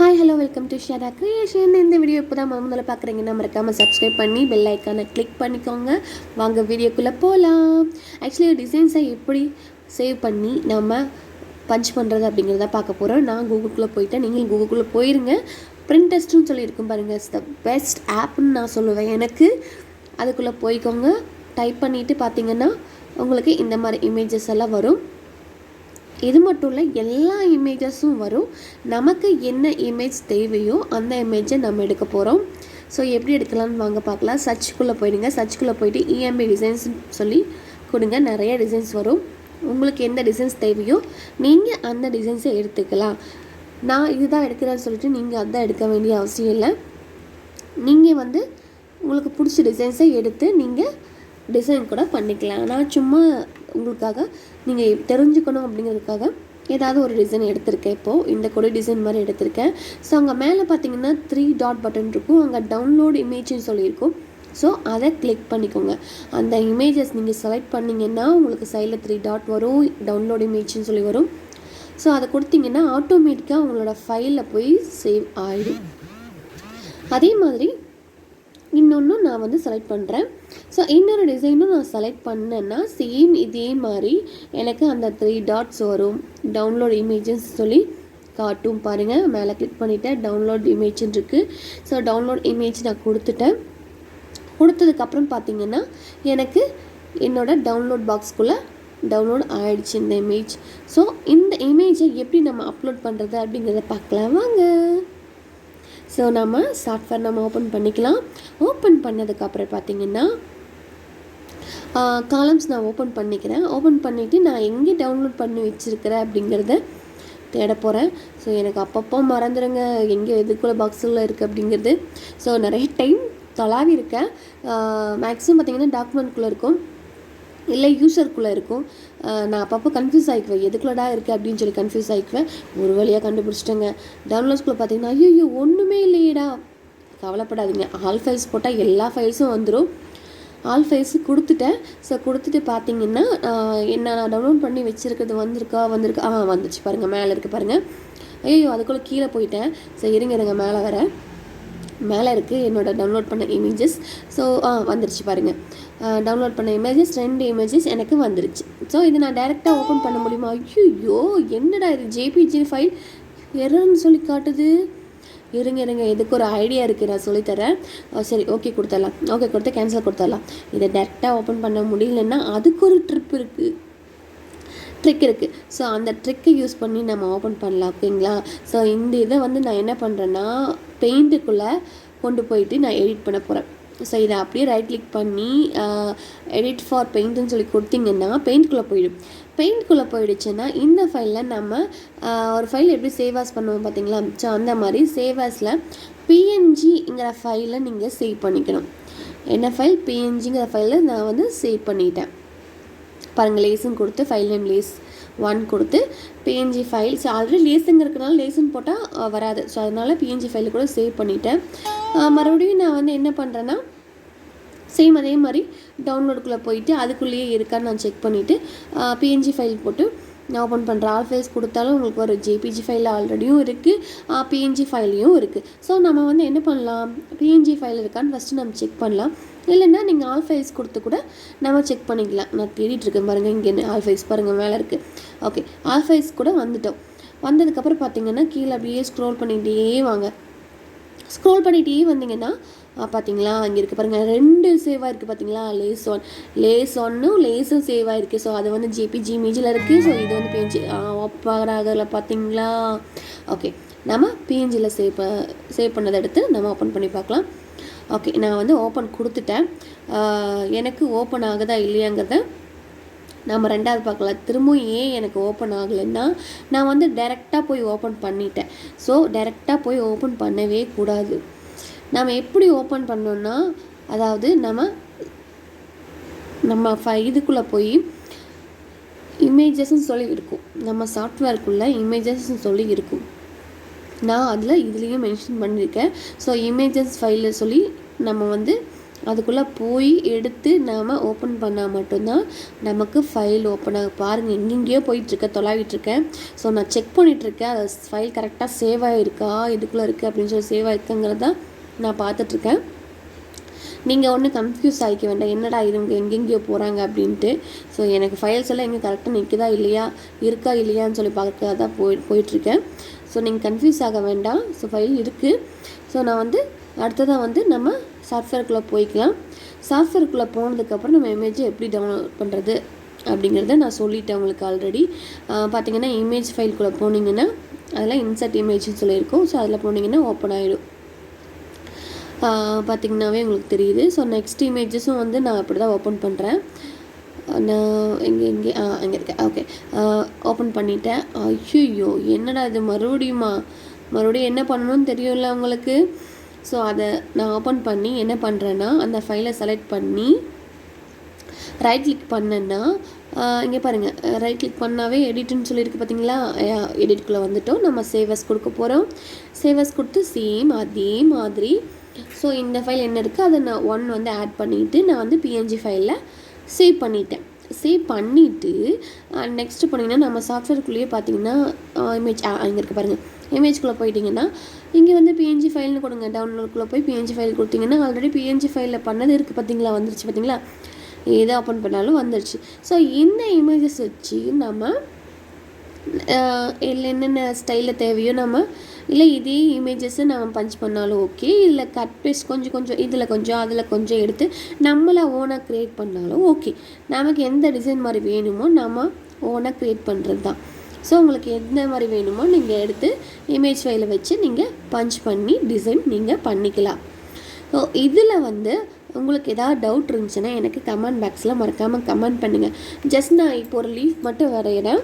Hi hello welcome to ஷேடா creation. இந்த video இப்போ தான் முதல்ல பார்க்குறீங்கன்னா மறக்காமல் சப்ஸ்கிரைப் பண்ணி பெல் ஐக்கானை கிளிக் பண்ணிக்கோங்க. வாங்க வீடியோக்குள்ளே போகலாம். ஆக்சுவலி டிசைன்ஸை எப்படி சேவ் பண்ணி நம்ம பஞ்ச் பண்ணுறது அப்படிங்கிறத பார்க்க போகிறோம். நான் கூகுளுக்குள்ளே போயிட்டேன், நீங்களும் கூகுளுக்குள்ளே போயிருங்க. பிரிண்டெஸ்ட்னு சொல்லியிருக்கும் பாருங்கள், இட்ஸ் த பெஸ்ட் ஆப்னு நான் சொல்லுவேன். எனக்கு அதுக்குள்ளே போய்க்கோங்க. டைப் பண்ணிவிட்டு பார்த்தீங்கன்னா உங்களுக்கு இந்த மாதிரி இமேஜஸ் எல்லாம் வரும். இது மட்டும் இல்லை, எல்லா இமேஜஸும் வரும். நமக்கு என்ன இமேஜ் தேவையோ அந்த இமேஜை நம்ம எடுக்க போகிறோம். ஸோ எப்படி எடுக்கலாம்னு வாங்க பார்க்கலாம். சர்ச்சுக்குள்ளே போயிடுங்க. சர்ச்சுக்குள்ளே போயிட்டு இஎம்பி டிசைன்ஸ் சொல்லி கொடுங்க. நிறைய டிசைன்ஸ் வரும். உங்களுக்கு எந்த டிசைன்ஸ் தேவையோ நீங்கள் அந்த டிசைன்ஸை எடுத்துக்கலாம். நான் இதுதான் எடுக்கிறேன்னு சொல்லிட்டு நீங்கள் அதான் எடுக்க வேண்டிய அவசியம் இல்லை. நீங்கள் உங்களுக்கு பிடிச்ச டிசைன்ஸை எடுத்து நீங்கள் டிசைன் கூட பண்ணிக்கலாம். நான் சும்மா உங்களுக்காக நீங்கள் தெரிஞ்சுக்கணும் அப்படிங்கிறதுக்காக ஏதாவது ஒரு டிசைன் எடுத்திருக்கேன். இப்போது இந்த கொடி டிசைன் மாதிரி எடுத்திருக்கேன். ஸோ அங்கே மேலே பார்த்தீங்கன்னா 3 டாட் பட்டன் இருக்கும். அங்கே டவுன்லோட் இமேஜ்னு சொல்லியிருக்கும். ஸோ அதை கிளிக் பண்ணிக்கோங்க. அந்த இமேஜஸ் நீங்கள் செலக்ட் பண்ணிங்கன்னா உங்களுக்கு சைடில் 3 டாட் வரும், டவுன்லோட் இமேஜ்னு சொல்லி வரும். ஸோ அதை கொடுத்தீங்கன்னா ஆட்டோமேட்டிக்காக உங்களோட ஃபைலில் போய் சேவ் ஆகிடும். அதே மாதிரி இன்னொன்றும் நான் செலக்ட் பண்ணுறேன். ஸோ இன்னொரு டிசைனும் நான் செலக்ட் பண்ணேன்னா சேம் இதே மாதிரி எனக்கு அந்த 3 டாட்ஸ் வரும். டவுன்லோட் இமேஜஸ் சொல்லி காட்டும் பாருங்கள். மேலே கிளிக் பண்ணிவிட்டேன், டவுன்லோட் இமேஜ்னு இருக்குது. ஸோ டவுன்லோட் இமேஜ் நான் கொடுத்துட்டேன். கொடுத்ததுக்கப்புறம் பார்த்தீங்கன்னா எனக்கு என்னோடய டவுன்லோட் பாக்ஸ்குள்ளே டவுன்லோட் ஆகிடுச்சு இந்த இமேஜ். ஸோ இந்த இமேஜை எப்படி நம்ம அப்லோட் பண்ணுறது அப்படிங்கிறத பார்க்கலாம் வாங்க. ஸோ நம்ம சாஃப்ட்வேர் நம்ம ஓப்பன் பண்ணிக்கலாம். ஓப்பன் பண்ணதுக்கப்புறம் பார்த்திங்கன்னா காலம்ஸ் நான் ஓப்பன் பண்ணிக்கிறேன். ஓப்பன் பண்ணிவிட்டு நான் எங்கே டவுன்லோட் பண்ணி வச்சுருக்கிறேன் அப்படிங்கிறத தேட போகிறேன். ஸோ எனக்கு அப்பப்போ மறந்துடுங்க எங்கே எதுக்குள்ளே பாக்ஸில் இருக்குது அப்படிங்கிறது. ஸோ நிறைய டைம் தொலாவி இருக்கேன். மேக்ஸிமம் பார்த்திங்கன்னா டாக்குமெண்ட்குள்ளே இருக்கும், இல்லை யூசருக்குள்ளே இருக்கும். நான் அப்பப்போ கன்ஃபியூஸ் ஆகிக்குவேன், எதுக்குள்ளடா இருக்குது அப்படின்னு சொல்லி கன்ஃபியூஸ் ஆகிக்குவேன். ஒரு வழியாக கண்டுபிடிச்சிட்டேங்க. டவுன்லோட்ஸ்குள்ளே பார்த்தீங்கன்னா ஐயோ ஒன்றுமே இல்லையேடா. கவலைப்படாதீங்க, ஆல் ஃபைல்ஸ் போட்டால் எல்லா ஃபைல்ஸும் வந்துடும். ஆல் ஃபைல்ஸு கொடுத்துட்டேன். ஸோ கொடுத்துட்டு பார்த்தீங்கன்னா என்ன நான் டவுன்லோட் பண்ணி வச்சுருக்கிறது வந்திருக்கா வந்துச்சு பாருங்கள், மேலே இருக்குது பாருங்கள். ஐயோ அதுக்குள்ளே கீழே போயிட்டேன். ஸோ இருங்க மேலே வரேன். மேலே இருக்குது என்னோடய டவுன்லோட் பண்ண இமேஜஸ். ஸோ வந்துருச்சு பாருங்கள். டவுன்லோட் பண்ண இமேஜஸ் 2 இமேஜஸ் எனக்கு வந்துருச்சு. ஸோ இது நான் டைரெக்டாக ஓப்பன் பண்ண முடியுமா? ஐயோ என்னடா இது ஜேபிஜி ஃபைல் எரர்னு சொல்லி காட்டுது. இருங்க இதுக்கு ஒரு ஐடியா இருக்குது, நான் சொல்லித்தரேன். சரி ஓகே கொடுத்துடலாம். ஓகே கொடுத்து கேன்சல் கொடுத்துடலாம். இதை டேரெக்டாக ஓப்பன் பண்ண முடியலன்னா அதுக்கு ஒரு ட்ரிக் இருக்குது. ஸோ அந்த ட்ரிக்கை யூஸ் பண்ணி நம்ம ஓப்பன் பண்ணலாம், ஓகேங்களா? ஸோ இந்த இதை நான் என்ன பண்ணுறேன்னா பெயிண்ட்டுக்குள்ளே கொண்டு போயிட்டு நான் எடிட் பண்ண போகிறேன். ஸோ இதை அப்படியே ரைட் கிளிக் பண்ணி எடிட் ஃபார் பெயிண்ட்டுன்னு சொல்லி கொடுத்தீங்கன்னா பெயிண்ட்குள்ளே போயிடும். பெயிண்ட்குள்ளே போயிடுச்சுன்னா இந்த ஃபைலில் நம்ம ஒரு ஃபைல் எப்படி சேவாஸ் பண்ணுவோம் பார்த்தீங்களா? ஸோ அந்த மாதிரி சேவாஸில் பிஎன்ஜிங்கிற ஃபைலை நீங்கள் சேவ் பண்ணிக்கணும். என்ன ஃபைல்? பிஎன்ஜிங்கிற ஃபைலில் நான் சேவ் பண்ணிட்டேன் பாருங்கள். லேஸுன்னு கொடுத்து ஃபைல் நேம் லேஸ் 1 கொடுத்து பிஎன்ஜி ஃபைல். ஸோ ஆல்ரெடி லேஸுங்க இருக்கிறனால லேஸுன்னு போட்டால் வராது. ஸோ அதனால் பிஎன்ஜி ஃபைலை கூட சேவ் பண்ணிட்டேன். மறுபடியும் நான் என்ன பண்ணுறேன்னா சேம் அதே மாதிரி டவுன்லோடுக்குள்ளே போயிட்டு அதுக்குள்ளேயே இருக்கான்னு நான் செக் பண்ணிவிட்டு பிஎன்ஜி ஃபைல் போட்டு நான் ஓப்பன் பண்ணுறேன். ஆல் ஃபைல்ஸ் கொடுத்தாலும் உங்களுக்கு ஒரு ஜேபிஜி ஃபைல் ஆல்ரெடியும் இருக்குது, பிஎன்ஜி ஃபைலையும் இருக்குது. ஸோ நம்ம என்ன பண்ணலாம், பிஎன்ஜி ஃபைல் இருக்கான்னு ஃபஸ்ட்டு நம்ம செக் பண்ணலாம். இல்லைன்னா நீங்கள் ஆல் ஃபைல்ஸ் கொடுத்து கூட நம்ம செக் பண்ணிக்கலாம். நான் தேடிட்டுருக்கேன் பாருங்கள், இங்கே ஆல் ஃபைல்ஸ் பாருங்கள் மேலே இருக்குது. ஓகே ஆல் ஃபைல்ஸ் கூட வந்துட்டோம். வந்ததுக்கப்புறம் பார்த்தீங்கன்னா கீழே அப்படியே ஸ்க்ரோல் பண்ணிகிட்டே வாங்க. ஸ்க்ரோல் பண்ணிகிட்டே வந்தீங்கன்னா பார்த்தீங்களா அங்கே இருக்குது பாருங்கள், 2 சேவாக இருக்குது பார்த்தீங்களா? லேஸ் ஒன்னும் லேஸும் சேவாக இருக்குது. ஸோ அது ஜேபிஜி இமேஜில் இருக்குது. ஸோ இது பிஎன்ஜி ஓப்பன் ஆகல பார்த்தீங்களா? ஓகே நம்ம பிஎன்ஜியில் சேவ் பண்ணதை எடுத்து நம்ம ஓப்பன் பண்ணி பார்க்கலாம். ஓகே நான் ஓப்பன் கொடுத்துட்டேன். எனக்கு ஓப்பன் ஆகுதா இல்லையாங்கிறத நம்ம ரெண்டாவது பார்க்கலாம். திரும்பவும் ஏன் எனக்கு ஓப்பன் ஆகலைன்னா நான் டைரெக்டாக போய் ஓப்பன் பண்ணிட்டேன். ஸோ டைரெக்டாக போய் ஓப்பன் பண்ணவே கூடாது. நம்ம எப்படி ஓப்பன் பண்ணோன்னா, அதாவது நம்ம இதுக்குள்ளே போய் இமேஜஸ்ன்னு சொல்லி இருக்கும், நம்ம சாஃப்ட்வேருக்குள்ளே இமேஜஸ்ன்னு சொல்லி இருக்கும். நான் இதுலேயும் மென்ஷன் பண்ணியிருக்கேன். ஸோ இமேஜஸ் ஃபைலில் சொல்லி நம்ம அதுக்குள்ளே போய் எடுத்து நாம் ஓப்பன் பண்ணால் மட்டும்தான் நமக்கு ஃபைல் ஓப்பன் ஆகும். பாருங்கள், எங்கெங்கேயோ போயிட்டுருக்கேன், தொலாவிட்டுருக்கேன். ஸோ நான் செக் பண்ணிகிட்ருக்கேன், அது ஃபைல் கரெக்டாக சேவ் ஆகிருக்கா, இதுக்குள்ளே இருக்குது அப்படின்னு சொல்லி சேவ் ஆகிருக்குங்கிறது தான் நான் பார்த்துட்ருக்கேன். நீங்கள் ஒன்றும் கன்ஃபியூஸ் ஆகிக்க வேண்டாம், என்னடா இவங்க எங்கெங்கேயோ போகிறாங்க அப்படின்ட்டு. ஸோ எனக்கு ஃபைல்ஸ் எல்லாம் எங்கே கரெக்டாக நிற்குதா இல்லையா, இருக்கா இல்லையான்னு சொல்லி பார்க்க தான் போயிட்டுருக்கேன். ஸோ நீங்கள் கன்ஃபியூஸ் ஆக வேண்டாம். ஸோ ஃபைல் இருக்குது. ஸோ நான் வந்து அடுத்ததாக வந்து நம்ம சாஃப்ட்வேருக்குள்ளே போய்க்கலாம். சாஃப்ட்வேருக்குள்ளே போனதுக்கப்புறம் நம்ம இமேஜை எப்படி டவுன்லோட் பண்ணுறது அப்படிங்கிறத நான் சொல்லிட்டேன் உங்களுக்கு ஆல்ரெடி. பார்த்திங்கன்னா இமேஜ் ஃபைல்குள்ளே போனீங்கன்னா அதெல்லாம் இன்சர்ட் இமேஜ்னு சொல்லியிருக்கோம். ஸோ அதில் போனீங்கன்னா ஓப்பன் ஆகிடும். பார்த்திங்கனாவே உங்களுக்கு தெரியுது. ஸோ நெக்ஸ்ட் இமேஜஸும் வந்து நான் அப்படி தான் ஓப்பன் பண்ணுறேன். நான் இங்கே இருக்கேன். ஓகே, ஓப்பன் பண்ணிட்டேன். ஐயோ, என்னடா இது மறுபடியும் என்ன பண்ணணும்னு தெரியும்ல உங்களுக்கு. ஸோ அதை நான் ஓப்பன் பண்ணி என்ன பண்ணுறேன்னா, அந்த ஃபைலை செலக்ட் பண்ணி ரைட் கிளிக் பண்ணேன்னா இங்கே பாருங்கள், ரைட் கிளிக் பண்ணாவே எடிட்டுன்னு சொல்லியிருக்கு பார்த்தீங்களா. எடிட்டுக்குள்ளே வந்துட்டோம். நம்ம சேவஸ் கொடுக்க போகிறோம். சேவஸ் கொடுத்து சேம் அதே மாதிரி ஸோ இந்த ஃபைல் என்ன இருக்குது அதை நான் 1 வந்து ஆட் பண்ணிவிட்டு நான் வந்து பிஎன்ஜி ஃபைலில் சேவ் பண்ணிட்டேன். சேவ் பண்ணிவிட்டு நெக்ஸ்ட்டு போனீங்கன்னா நம்ம சாஃப்ட்வேருக்குள்ளேயே பார்த்தீங்கன்னா இமேஜ் இங்கே இருக்குது பாருங்கள். இமேஜ்குள்ளே போயிட்டிங்கன்னா இங்கே வந்து பிஎன்ஜி ஃபைல்னு கொடுங்க. டவுன்லோடுக்குள்ளே போய் பிஎன்ஜி ஃபைல் கொடுத்தீங்கன்னா ஆல்ரெடி பிஎன்ஜி ஃபைலில் பண்ணது இருக்குது பார்த்தீங்களா, வந்துருச்சு பார்த்தீங்களா. எதை ஓப்பன் பண்ணாலும் வந்துருச்சு. ஸோ இந்த இமேஜஸ் வச்சு நம்ம இல்லை என்னென்ன ஸ்டைலில் தேவையோ நம்ம இல்லை இதே இமேஜஸை நம்ம பஞ்ச் பண்ணாலும் ஓகே, இல்லை கட் பேஸ்ட் கொஞ்சம் இதில் கொஞ்சம் அதில் கொஞ்சம் எடுத்து நம்மளை ஓனாக க்ரியேட் பண்ணாலும் ஓகே. நமக்கு எந்த டிசைன் மாதிரி வேணுமோ நம்ம ஓனாக க்ரியேட் பண்ணுறது தான். ஸோ உங்களுக்கு எந்த மாதிரி வேணுமோ நீங்கள் எடுத்து இமேஜ் ஃபைலை வச்சு நீங்கள் பஞ்ச் பண்ணி டிசைன் நீங்கள் பண்ணிக்கலாம். ஸோ இதில் வந்து உங்களுக்கு ஏதாவது டவுட் இருந்துச்சுன்னா எனக்கு கமெண்ட் பாக்ஸில் மறக்காமல் கமெண்ட் பண்ணுங்கள். ஜஸ்ட் நான் இப்போ ஒரு லீஃப் மட்டும் வரைகிறேன்.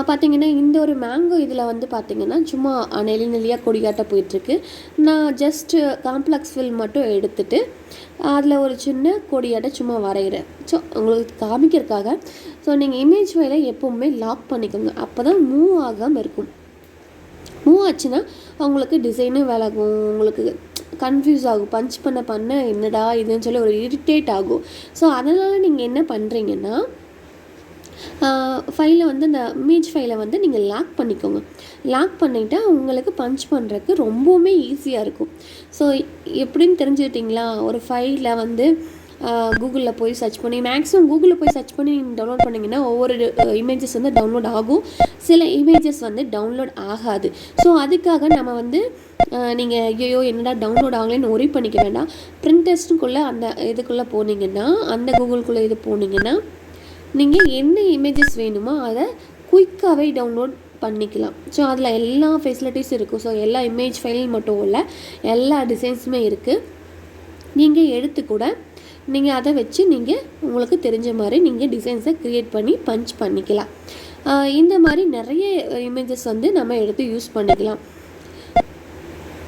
பார்த்திங்கன்னா இந்த ஒரு மேங்கோ இதில் வந்து பார்த்திங்கன்னா சும்மா நெளியாக கொடியாட்ட போயிட்டுருக்கு. நான் ஜஸ்ட்டு காம்ப்ளெக்ஸ் ஃபில் மட்டும் எடுத்துகிட்டு அதில் ஒரு சின்ன கொடியாட்ட சும்மா வரைகிறேன். ஸோ உங்களுக்கு காமிக்கிறதுக்காக. ஸோ நீங்கள் இமேஜ் ஃபைலை எப்போவுமே லாக் பண்ணிக்கோங்க, அப்போ தான் மூவ் ஆகாமல் இருக்கும். மூவ் ஆச்சுன்னா உங்களுக்கு டிசைனும் விலகும், உங்களுக்கு கன்ஃபியூஸ் ஆகும், பஞ்ச் பண்ண என்னடா இதுன்னு சொல்லி ஒரு இரிட்டேட் ஆகும். ஸோ அதனால் நீங்கள் என்ன பண்ணுறீங்கன்னா ஃபைலை வந்து இந்த இமேஜ் ஃபைலை வந்து நீங்கள் லாக் பண்ணிக்கோங்க. லாக் பண்ணிவிட்டால் உங்களுக்கு பஞ்ச் பண்ணுறதுக்கு ரொம்பவுமே ஈஸியாக இருக்கும். ஸோ எப்படின்னு தெரிஞ்சுக்கிட்டிங்களா, ஒரு ஃபைலை வந்து கூகுளில் போய் சர்ச் பண்ணி மேக்ஸிமம் கூகுளில் போய் சர்ச் பண்ணி டவுன்லோட் பண்ணிங்கன்னா ஒவ்வொரு இமேஜஸ் வந்து டவுன்லோட் ஆகும், சில இமேஜஸ் வந்து டவுன்லோட் ஆகாது. ஸோ அதுக்காக நம்ம வந்து நீங்கள் ஐயோ என்னடா டவுன்லோட் ஆகலைன்னு ஒரி பண்ணிக்க வேண்டாம். பிரிண்டெஸ்ட்டுக்குள்ளே அந்த இதுக்குள்ளே போனீங்கன்னா, அந்த கூகுளுக்குள்ளே இது போனீங்கன்னா நீங்கள் என்ன இமேஜஸ் வேணுமோ அதை குயிக்காகவே டவுன்லோட் பண்ணிக்கலாம். ஸோ அதில் எல்லா ஃபெசிலிட்டிஸும் இருக்கும். ஸோ எல்லா இமேஜ் ஃபைல் மட்டும் இல்லை, எல்லா டிசைன்ஸுமே இருக்குது. நீங்கள் எடுத்து கூட நீங்கள் அதை வச்சு நீங்கள் உங்களுக்கு தெரிஞ்ச மாதிரி நீங்கள் டிசைன்ஸை க்ரியேட் பண்ணி பஞ்ச் பண்ணிக்கலாம். இந்த மாதிரி நிறைய இமேஜஸ் வந்து நம்ம எடுத்து யூஸ் பண்ணிக்கலாம்.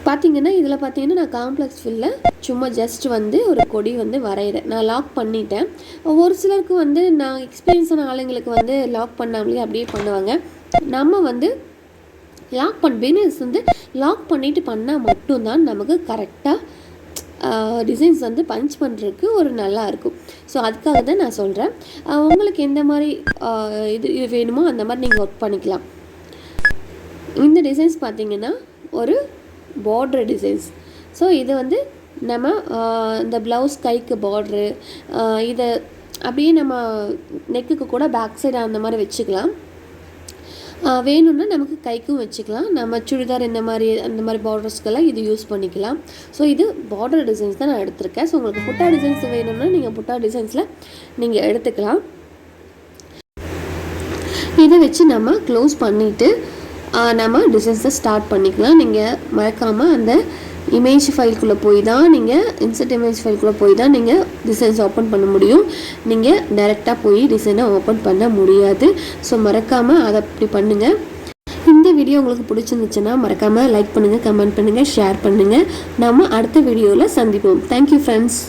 பார்த்திங்கன்னா இதில் பார்த்திங்கன்னா நான் காம்ப்ளெக்ஸ் ஃபில்லில் சும்மா ஜஸ்ட் வந்து ஒரு கொடி வந்து வரைகிறேன். நான் லாக் பண்ணிட்டேன். ஒரு சிலருக்கு வந்து நான் எக்ஸ்பீரியன்ஸான ஆளுங்களுக்கு வந்து லாக் பண்ணாமலே அப்படியே பண்ணுவாங்க. நம்ம வந்து பிகினர்ஸ் வந்து லாக் பண்ணிவிட்டு பண்ணால் மட்டும்தான் நமக்கு கரெக்டாக டிசைன்ஸ் வந்து பஞ்ச் பண்ணுறதுக்கு ஒரு நல்லா இருக்கும். ஸோ அதுக்காக தான் நான் சொல்கிறேன். உங்களுக்கு எந்த மாதிரி இது வேணுமோ அந்த மாதிரி நீங்கள் ஒர்க் பண்ணிக்கலாம். இந்த டிசைன்ஸ் பார்த்திங்கன்னா ஒரு பார்டர் டிசைன்ஸ். ஸோ இது வந்து நம்ம இந்த ப்ளவுஸ் கைக்கு பார்ட்ரு, இதை அப்படியே நம்ம நெக்குக்கு கூட பேக் சைடு அந்த மாதிரி வச்சுக்கலாம். வேணும்னா நமக்கு கைக்கும் வச்சுக்கலாம். நம்ம சுடிதார் அந்த மாதிரி பார்டர்ஸ்க்கெல்லாம் இது யூஸ் பண்ணிக்கலாம். ஸோ இது பார்டர் டிசைன்ஸ் தான் நான் எடுத்திருக்கேன். ஸோ உங்களுக்கு புட்டா டிசைன்ஸ் வேணும்னா நீங்கள் புட்டா டிசைன்ஸில் நீங்கள் எடுத்துக்கலாம். இதை வச்சு நம்ம க்ளோஸ் பண்ணிவிட்டு நம்ம டிசைன்ஸை ஸ்டார்ட் பண்ணிக்கலாம். நீங்கள் மறக்காமல் அந்த இமேஜ் ஃபைல்குள்ளே போய் தான் நீங்கள் இன்சர்ட் இமேஜ் ஃபைல்குள்ளே போய் தான் நீங்கள் டிசைன்ஸ் ஓப்பன் பண்ண முடியும். நீங்கள் டைரெக்டாக போய் டிசைனை ஓப்பன் பண்ண முடியாது. ஸோ மறக்காமல் அதை அப்படி பண்ணுங்கள். இந்த வீடியோ உங்களுக்கு பிடிச்சிருந்துச்சுன்னா மறக்காமல் லைக் பண்ணுங்கள், கமெண்ட் பண்ணுங்கள், ஷேர் பண்ணுங்கள். நம்ம அடுத்த வீடியோவில் சந்திப்போம். Thank you friends.